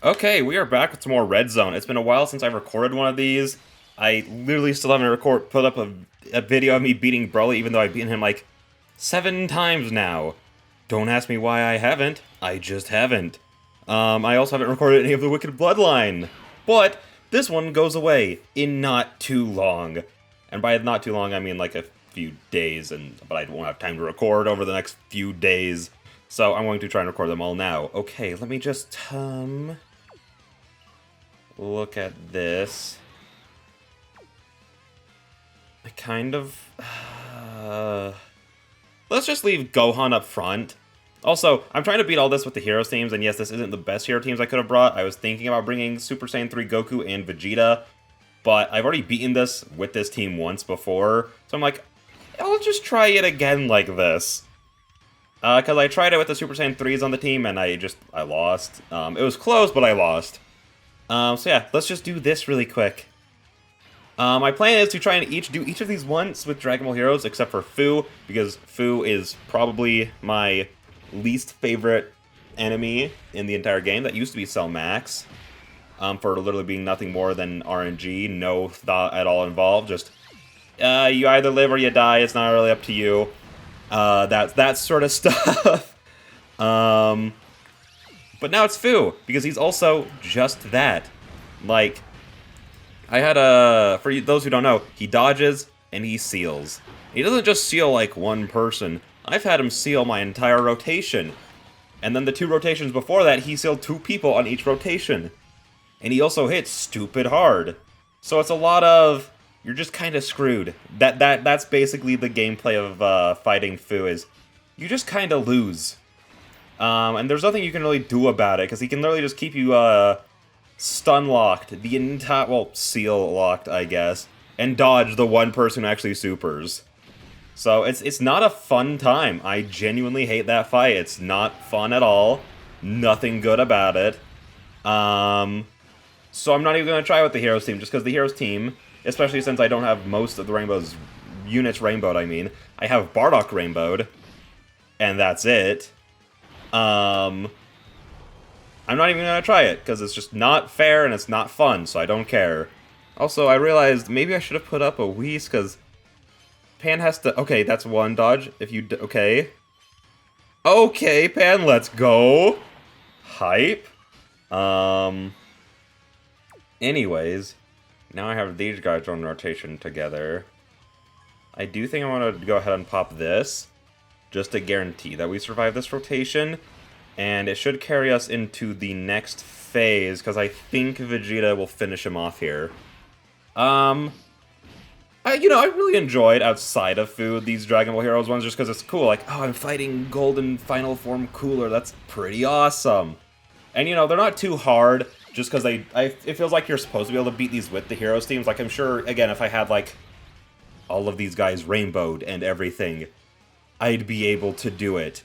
Okay, we are back with some more RedZone. It's been a while since I've recorded one of these. I literally still haven't put up a video of me beating Broly, even though I've beaten him like 7 times now. Don't ask me why I haven't. I just haven't. I also haven't recorded any of the Wicked Bloodline. But this one goes away in not too long. And by not too long, I mean like a few days, but I won't have time to record over the next few days. So I'm going to try and record them all now. Okay, let me just, look at this. I kind of... let's just leave Gohan up front. Also, I'm trying to beat all this with the Heroes teams, and yes, this isn't the best hero teams I could have brought. I was thinking about bringing Super Saiyan 3 Goku and Vegeta, but I've already beaten this with this team once before, so I'm like, I'll just try it again like this. Because I tried it with the Super Saiyan 3s on the team, and I lost. It was close, but I lost. So yeah, let's just do this really quick. My plan is to try and do each of these once with Dragon Ball Heroes, except for Fu, because Fu is probably my least favorite enemy in the entire game. That used to be Cell Max, for literally being nothing more than RNG, no thought at all involved, just, you either live or you die, it's not really up to you. That sort of stuff. But now it's Fu, because he's also just that. Like, I had for those who don't know, he dodges and he seals. He doesn't just seal like one person. I've had him seal my entire rotation. And then the 2 rotations before that, he sealed 2 people on each rotation. And he also hits stupid hard. So it's a lot of, you're just kind of screwed. That's basically the gameplay of fighting Fu, is you just kind of lose. And there's nothing you can really do about it, because he can literally just keep you stun-locked, the entire, well, seal-locked, I guess, and dodge the one person who actually supers. So it's not a fun time. I genuinely hate that fight. It's not fun at all. Nothing good about it. So I'm not even going to try with the Heroes team, just because the Heroes team, especially since I don't have most of the Rainbow's units rainbowed, I mean. I have Bardock rainbowed, and that's it. I'm not even going to try it, because it's just not fair and it's not fun, so I don't care. Also, I realized maybe I should have put up a Whis, because Pan has to... Okay, that's one dodge. If you... Okay. Okay, Pan, let's go. Hype. Anyways, now I have these guys on rotation together. I do think I want to go ahead and pop this, just to guarantee that we survive this rotation. And it should carry us into the next phase, because I think Vegeta will finish him off here. I really enjoyed, outside of Fu, these Dragon Ball Heroes ones, just because it's cool. Like, oh, I'm fighting Golden Final Form Cooler. That's pretty awesome. And, they're not too hard, just because it feels like you're supposed to be able to beat these with the Heroes teams. Like, I'm sure, again, if I had, like, all of these guys rainbowed and everything, I'd be able to do it.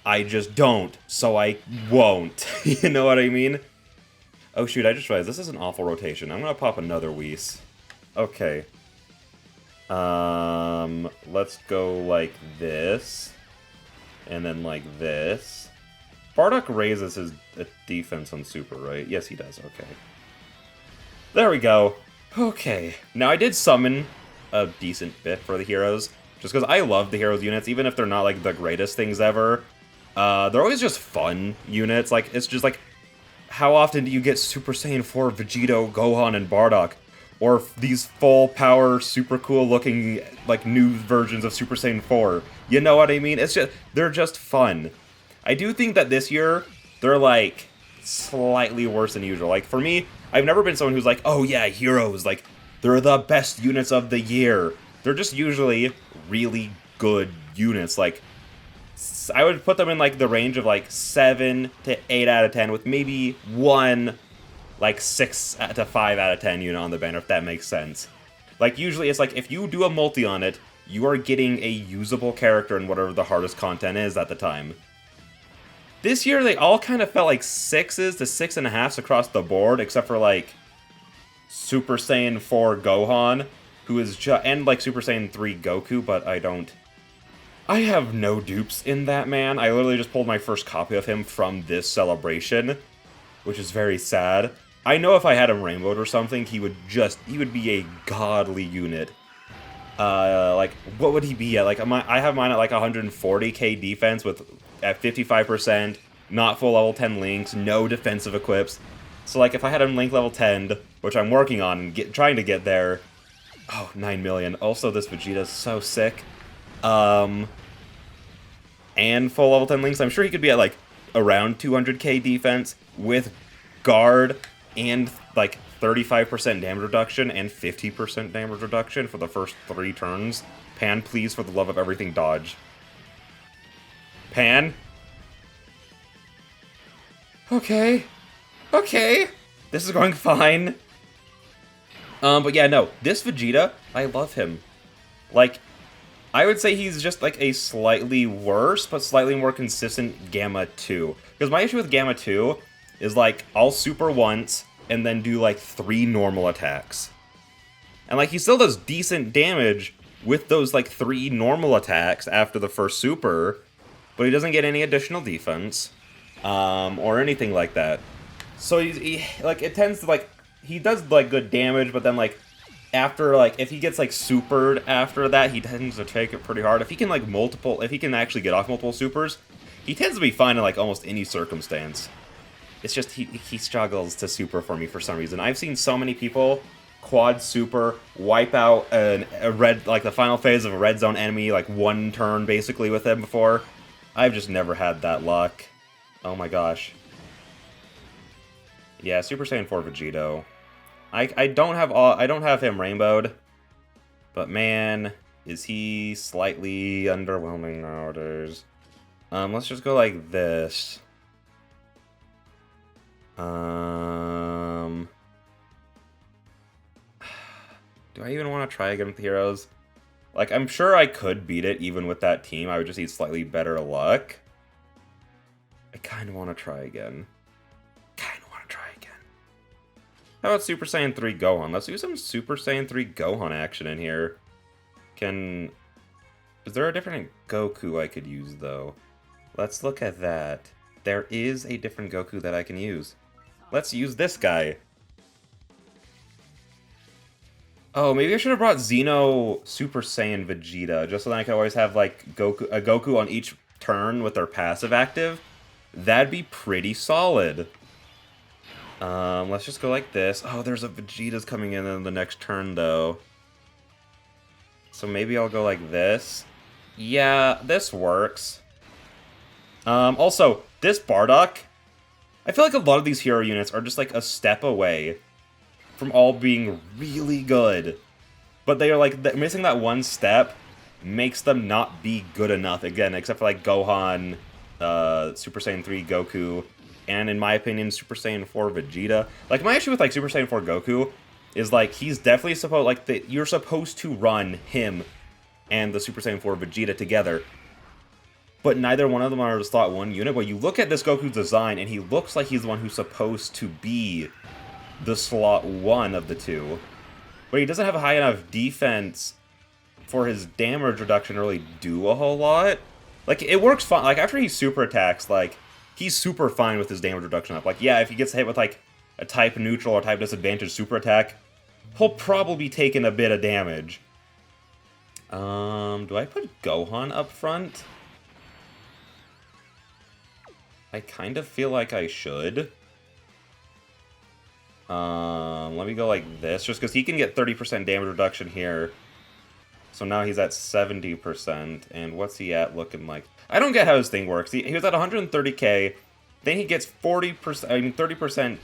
I just don't, so I won't. You know what I mean? Oh shoot, I just realized this is an awful rotation. I'm gonna pop another Whis. Okay. Let's go like this. And then like this. Bardock raises his defense on Super, right? Yes, he does, okay. There we go. Okay. Now I did summon a decent bit for the heroes, just because I love the heroes units, even if they're not like the greatest things ever. They're always just fun units. Like, it's just like, how often do you get Super Saiyan 4 Vegito, Gohan, and Bardock? Or these full power, super cool looking, like, new versions of Super Saiyan 4. You know what I mean? They're just fun. I do think that this year, they're like, slightly worse than usual. Like, for me, I've never been someone who's like, oh yeah, heroes, like, they're the best units of the year. They're just usually really good units. Like, I would put them in, like, the range of, like, 7 to 8 out of 10, with maybe one, like, 6 to 5 out of 10 unit on the banner, if that makes sense. Like, usually it's like, if you do a multi on it, you are getting a usable character in whatever the hardest content is at the time. This year, they all kind of felt like 6s to 6.5s across the board, except for, like, Super Saiyan 4 Gohan, who is and, like, Super Saiyan 3 Goku, but I have no dupes in that man. I literally just pulled my first copy of him from this celebration. which is very sad. I know if I had him rainbowed or something, he would be a godly unit. Like, what would he be at? Like, I have mine at like 140k defense with at 55%, not full level 10 links, no defensive equips. So like, if I had him link level 10, which I'm working on and trying to get there, oh, 9 million. Also, this Vegeta's so sick. And full level 10 links, I'm sure he could be at like around 200k defense with guard and like 35% damage reduction and 50% damage reduction for the first 3 turns. Pan, please, for the love of everything, dodge. Pan? Okay. Okay. This is going fine. But yeah, no. This Vegeta, I love him. Like, I would say he's just like a slightly worse, but slightly more consistent Gamma 2. Because my issue with Gamma 2 is like, I'll super once, and then do like 3 normal attacks. And like, he still does decent damage with those like 3 normal attacks after the first super, but he doesn't get any additional defense, or anything like that. So he like, it tends to like, he does like good damage, but then like, after like, if he gets like supered after that, he tends to take it pretty hard. If he can like if he can actually get off multiple supers, he tends to be fine in like almost any circumstance. It's just he struggles to super for me for some reason. I've seen so many people quad super, wipe out like the final phase of a red zone enemy, like 1 turn basically with him before. I've just never had that luck. Oh my gosh. Yeah, Super Saiyan 4 Vegito. I don't have him rainbowed, but man, is he slightly underwhelming nowadays. Let's just go like this. Do I even want to try again with heroes? Like, I'm sure I could beat it even with that team. I would just need slightly better luck. I kind of want to try again. How about Super Saiyan 3 Gohan? Let's do some Super Saiyan 3 Gohan action in here. Is there a different Goku I could use, though? Let's look at that. There is a different Goku that I can use. Let's use this guy. Oh, maybe I should have brought Xeno Super Saiyan Vegeta, just so that I could always have, like, a Goku on each turn with their passive active. That'd be pretty solid. Let's just go like this. Oh, there's a Vegeta's coming in the next turn, though. So maybe I'll go like this. Yeah, this works. Also, this Bardock, I feel like a lot of these hero units are just like a step away from all being really good. But they are like, missing that one step makes them not be good enough, again, except for like Gohan, Super Saiyan 3 Goku, and in my opinion, Super Saiyan 4 Vegeta. Like, my issue with, like, Super Saiyan 4 Goku is, like, he's definitely supposed, like, you're supposed to run him and the Super Saiyan 4 Vegeta together. But neither one of them are the slot 1 unit. But you look at this Goku's design, and he looks like he's the one who's supposed to be the slot 1 of the two. But he doesn't have a high enough defense for his damage reduction to really do a whole lot. Like, it works fine. Like, after he super attacks, like, he's super fine with his damage reduction up. Like, yeah, if he gets hit with, like, a type neutral or type disadvantage super attack, he'll probably be taking a bit of damage. Do I put Gohan up front? I kind of feel like I should. Let me go like this, just because he can get 30% damage reduction here. So now he's at 70%, and what's he at looking like? I don't get how this thing works. He was at 130k, then he gets 40%, I mean 30%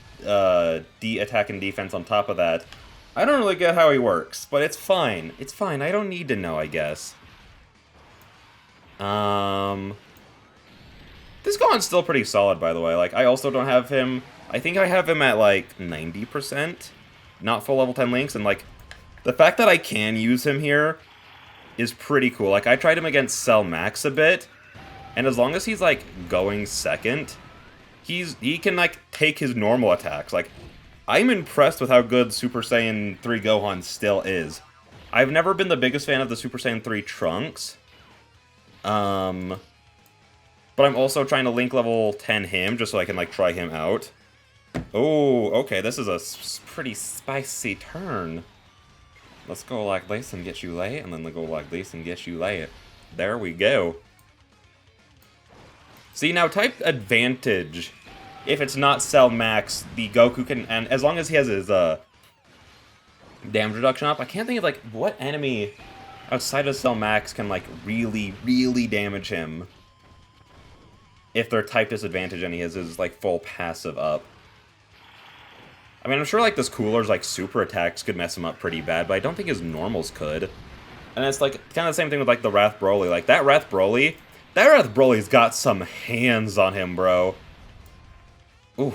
attack and defense on top of that. I don't really get how he works, but it's fine. It's fine. I don't need to know, I guess. This Gohan's still pretty solid, by the way. Like, I also don't have him. I think I have him at like 90%, not full level 10 links, and like the fact that I can use him here is pretty cool. Like, I tried him against Cell Max a bit, and as long as he's like going second, he can like take his normal attacks. Like, I'm impressed with how good Super Saiyan 3 Gohan still is. I've never been the biggest fan of the Super Saiyan 3 Trunks. But I'm also trying to link level 10 him, just so I can, like, try him out. Oh, okay, this is a pretty spicy turn. Let's go like this and get you late, and then go like this and get you late. There we go. See, now type advantage. If it's not Cell Max, the Goku can, and as long as he has his damage reduction up, I can't think of like what enemy outside of Cell Max can like really, really damage him if their type disadvantage and he has his like full passive up. I mean, I'm sure like this Cooler's like super attacks could mess him up pretty bad, but I don't think his normals could. And it's like kind of the same thing with like the Wrath Broly. Like that Wrath Broly's got some hands on him, bro. Ooh.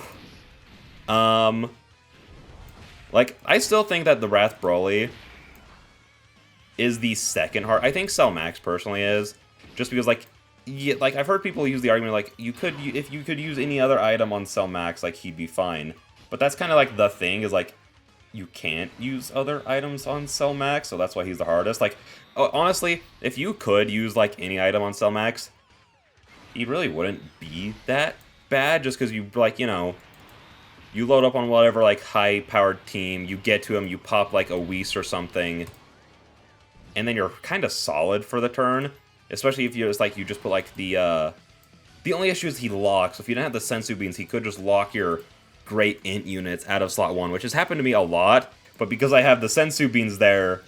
Like, I still think that the Wrath Broly is the second hard. I think Cell Max personally is, just because like, like I've heard people use the argument like if you could use any other item on Cell Max, like he'd be fine. But that's kind of like the thing is like you can't use other items on Cell Max, so that's why he's the hardest. Like, honestly, if you could use like any item on Cell Max, he really wouldn't be that bad, just because you like, you know, you load up on whatever like high powered team, you get to him, you pop like a Whis or something, and then you're kind of solid for the turn. Especially if you just put like the only issue is he locks. If you didn't have the Sensu Beans, he could just lock your great int units out of slot 1, which has happened to me a lot, but because I have the Sensu Beans there,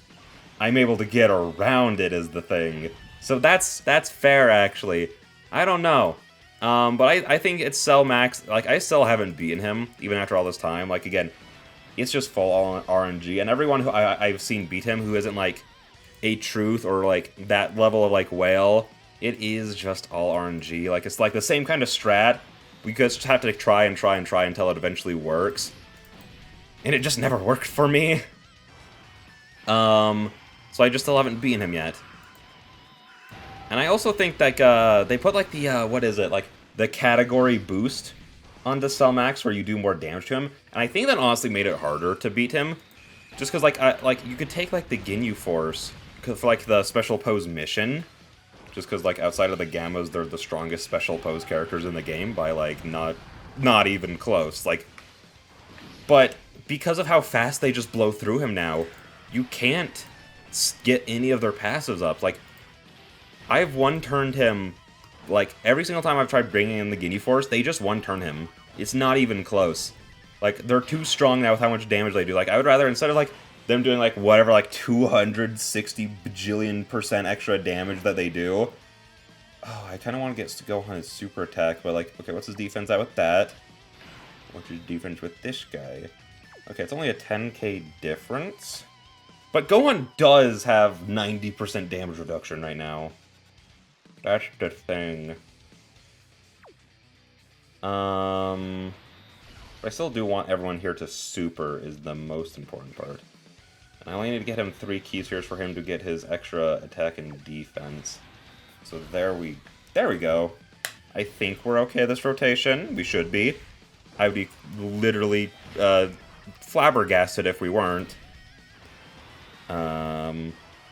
I'm able to get around it is the thing. So that's fair, actually. I don't know. But I think it's Cell Max. Like, I still haven't beaten him, even after all this time. Like, again, it's just full RNG, and everyone who I've seen beat him who isn't, like, a Truth or, like, that level of, like, Whale, it is just all RNG. Like, it's, like, the same kind of strat. We just have to try until it eventually works. And it just never worked for me. So I just still haven't beaten him yet. And I also think like they put like the what is it, like the category boost onto Cell Max where you do more damage to him, and I think that honestly made it harder to beat him, just because like you could take like the Ginyu Force for like the special pose mission, just because like outside of the Gammas they're the strongest special pose characters in the game by like not even close. Like, but because of how fast they just blow through him now, you can't get any of their passives up. Like, I've one-turned him, like, every single time I've tried bringing in the Ginyu Force, they just one-turn him. It's not even close. Like, they're too strong now with how much damage they do. Like, I would rather, instead of, like, them doing, like, whatever, like, 260 bajillion% extra damage that they do. Oh, I kind of want to get Gohan his super attack, but, like, okay, what's his defense at with that? What's his defense with this guy? Okay, it's only a 10k difference. But Gohan does have 90% damage reduction right now. That's the thing. But I still do want everyone here to super is the most important part. And I only need to get him 3 key spheres for him to get his extra attack and defense. So there we go. I think we're okay this rotation. We should be. I would be literally flabbergasted if we weren't.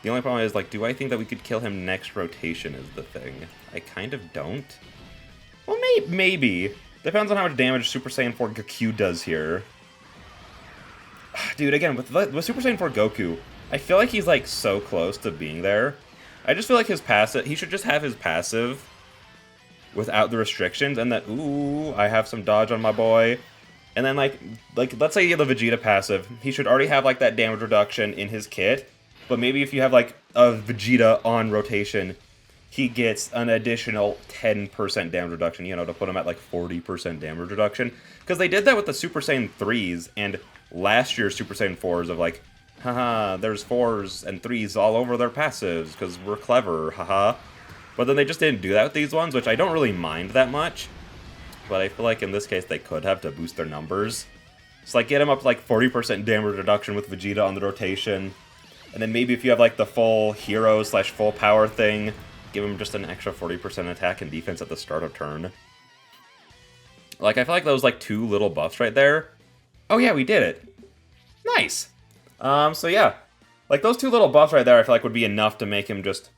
The only problem is, like, do I think that we could kill him next rotation is the thing. I kind of don't. Well, maybe. Depends on how much damage Super Saiyan 4 Goku does here. Dude, again, with Super Saiyan 4 Goku, I feel like he's, like, so close to being there. I just feel like his passive, he should just have his passive without the restrictions, and that, ooh, I have some dodge on my boy. And then, like let's say you have the Vegeta passive, he should already have, like, that damage reduction in his kit. But maybe if you have, like, a Vegeta on rotation, he gets an additional 10% damage reduction, you know, to put him at, like, 40% damage reduction. Because they did that with the Super Saiyan 3s, and last year's Super Saiyan 4s of, like, haha, there's 4s and 3s all over their passives, because we're clever, haha. But then they just didn't do that with these ones, which I don't really mind that much. But I feel like in this case they could have to boost their numbers. So, like, get him up to, like, 40% damage reduction with Vegeta on the rotation. And then maybe if you have, like, the full hero / full power thing, give him just an extra 40% attack and defense at the start of turn. Like, I feel like those, like, 2 little buffs right there. Oh yeah, we did it. Nice. So yeah. Like, those 2 little buffs right there I feel like would be enough to make him just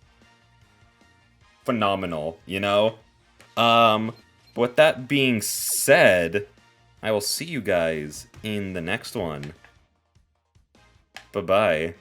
phenomenal, you know? But with that being said, I will see you guys in the next one. Bye-bye.